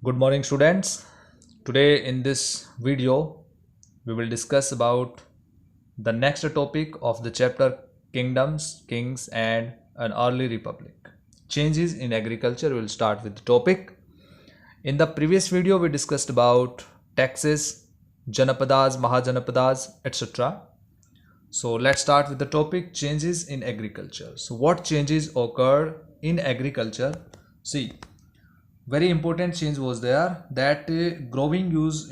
Good morning, students. Today in this video we will discuss about the next topic of the chapter Kingdoms, Kings and an Early Republic. Changes in agriculture. We will start with the topic. In the previous video we discussed about taxes, Janapadas, Mahajanapadas, etc. So let's start with the topic changes in agriculture. So what changes occurred in agriculture? See, very important change was there that growing use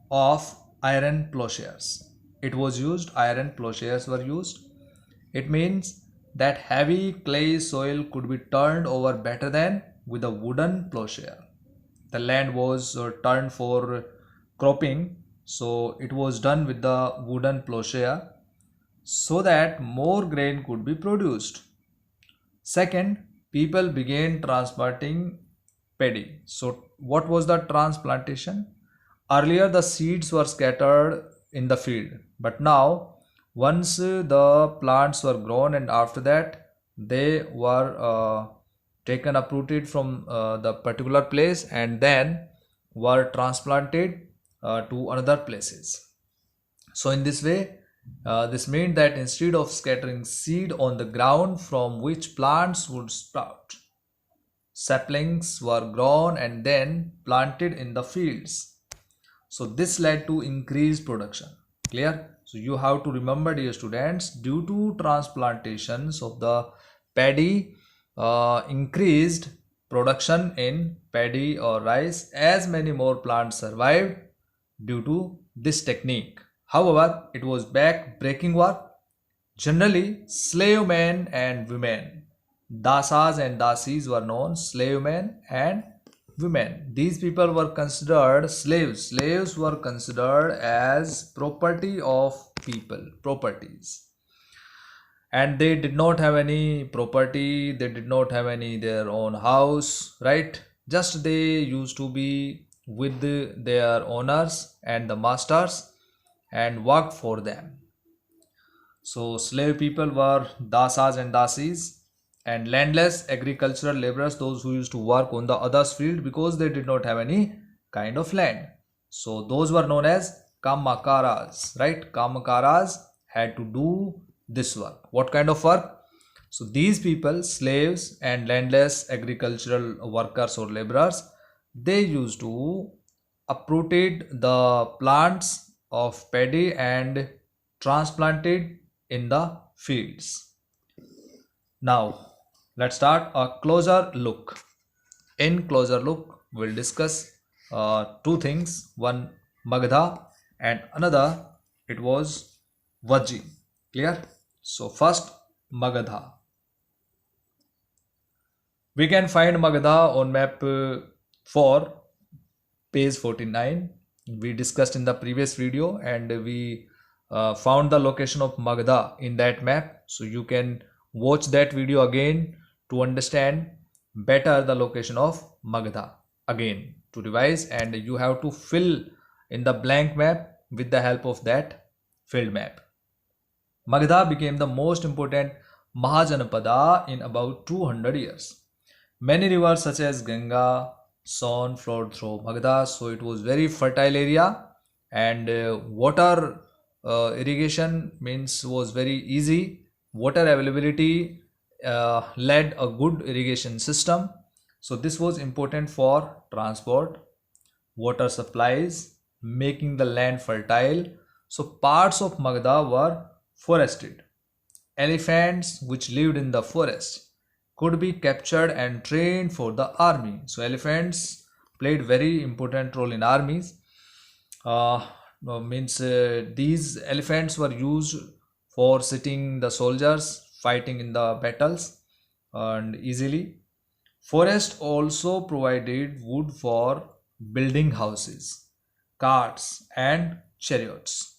of iron plowshares. It was used, iron plowshares were used. It means that heavy clay soil could be turned over better than with a wooden plowshare. The land was turned for cropping, so it was done with the wooden plowshare so that more grain could be produced. Second, people began transplanting paddy. So, what was the transplantation? Earlier, the seeds were scattered in the field, but now, once the plants were grown, and after that, they were taken uprooted from the particular place and then were transplanted to another places. So, in this way, this meant that instead of scattering seed on the ground from which plants would sprout, saplings were grown and then planted in the fields. So this led to increased production. Clear? So you have to remember, dear students, due to transplantations of the paddy, increased production in paddy or rice, as many more plants survived due to this technique. However, it was back-breaking work. Generally, slave men and women, dasas and dasis were known, slave men and women. These people were considered slaves. Slaves were considered as property of people, properties. And they did not have any property, they did not have any their own house, right? Just they used to be with their owners and the masters and worked for them. So slave people were dasas and dasis, and landless agricultural laborers, those who used to work on the others field because they did not have any kind of land. So those were known as kamakaras, right? Kamakaras had to do this work. What kind of work? So these people, slaves and landless agricultural workers or laborers, they used to uprooted the plants of paddy and transplanted in the fields. Now, let's start a closer look. In closer look, we'll discuss two things. One, Magadha, and another, it was Vajji. Clear? So first, Magadha. We can find Magadha on map 4, page 49. We discussed in the previous video and we found the location of Magadha in that map. So you can watch that video again to understand better the location of Magadha again to revise, and you have to fill in the blank map with the help of that filled map. Magadha became the most important Mahajanapada in about 200 years. Many rivers such as Ganga, Son flowed through Magadha, so it was very fertile area, and water irrigation means was very easy. Water availability led a good irrigation system. So this was important for transport, water supplies, making the land fertile. So parts of Magadha were forested. Elephants which lived in the forest could be captured and trained for the army. So elephants played very important role in armies. These elephants were used for sitting the soldiers fighting in the battles and easily. Forest also provided wood for building houses, carts and chariots.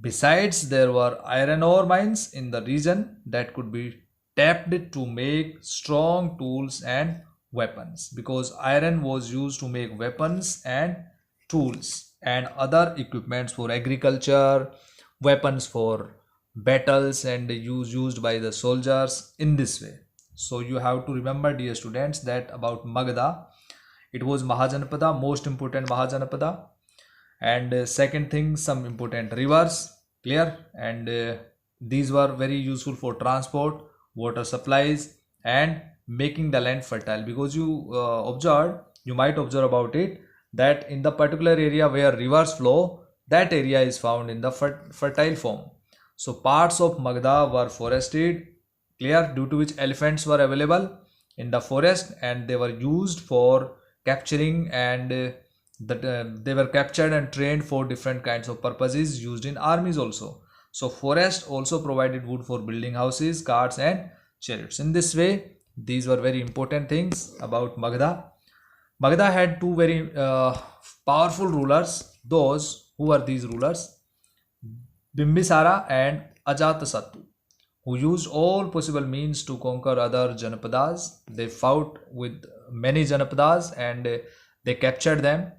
Besides, there were iron ore mines in the region that could be tapped to make strong tools and weapons, because iron was used to make weapons and tools and other equipments for agriculture, weapons for battles and used by the soldiers in this way. So you have to remember, dear students, that about Magadha, It was Mahajanapada, most important Mahajanapada. And second thing, some important rivers, clear, and these were very useful for transport, water supplies, and making the land fertile. Because you might observe about it that in the particular area where rivers flow, that area is found in the fertile form. So parts of Magda were forested, clear, due to which elephants were available in the forest, and they were used for capturing, and they were captured and trained for different kinds of purposes used in armies also. So forest also provided wood for building houses, carts, and chariots. In this way, these were very important things about Magda. Magda had two very powerful rulers. Those who were these rulers, Bimbisara and Ajatasattu, who used all possible means to conquer other Janapadas. They fought with many Janapadas and they captured them.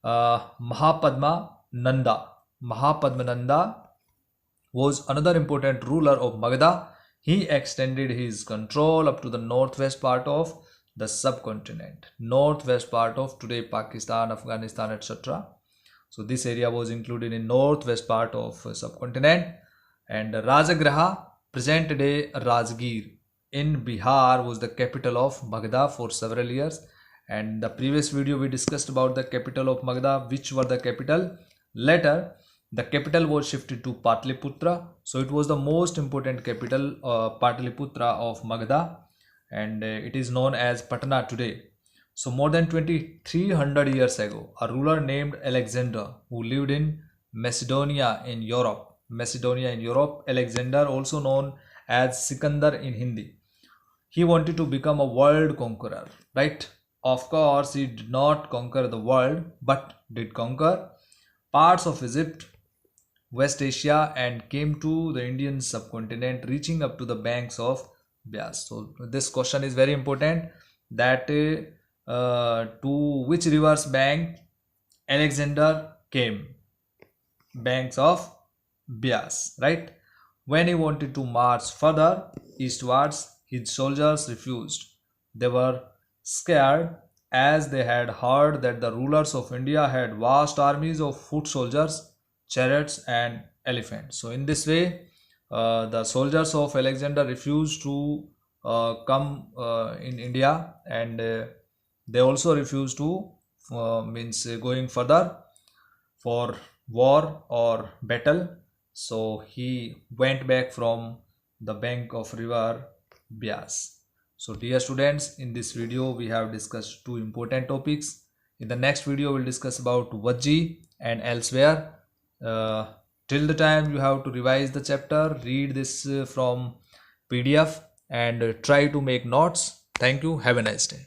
Mahapadma Nanda. Mahapadmananda was another important ruler of Magadha. He extended his control up to the northwest part of the subcontinent, northwest part of today Pakistan, Afghanistan, etc. So this area was included in northwest part of subcontinent. And Rajagraha, present day Rajgir in Bihar, was the capital of Magadha for several years. And the previous video we discussed about the capital of Magadha, which were the capital. Later the capital was shifted to Patliputra. So it was the most important capital, Patliputra of Magadha, and it is known as Patna today. So more than 2300 years ago, a ruler named Alexander, who lived in Macedonia in Europe, Alexander, also known as Sikandar in Hindi, he wanted to become a world conqueror, right? Of course, he did not conquer the world, but did conquer parts of Egypt, West Asia, and came to the Indian subcontinent, reaching up to the banks of Bias. So this question is very important, that to which river's bank Alexander came? Banks of Bias, right? When he wanted to march further eastwards, his soldiers refused. They were scared, as they had heard that the rulers of India had vast armies of foot soldiers, chariots, and elephants. So in this way, the soldiers of Alexander refused to come in India, and they also refused to going further for war or battle. So he went back from the bank of river Bias. So dear students, in this video we have discussed two important topics. In the next video we'll discuss about Vajji and elsewhere. Till the time, you have to revise the chapter, read this from PDF, and try to make notes. Thank you. Have a nice day.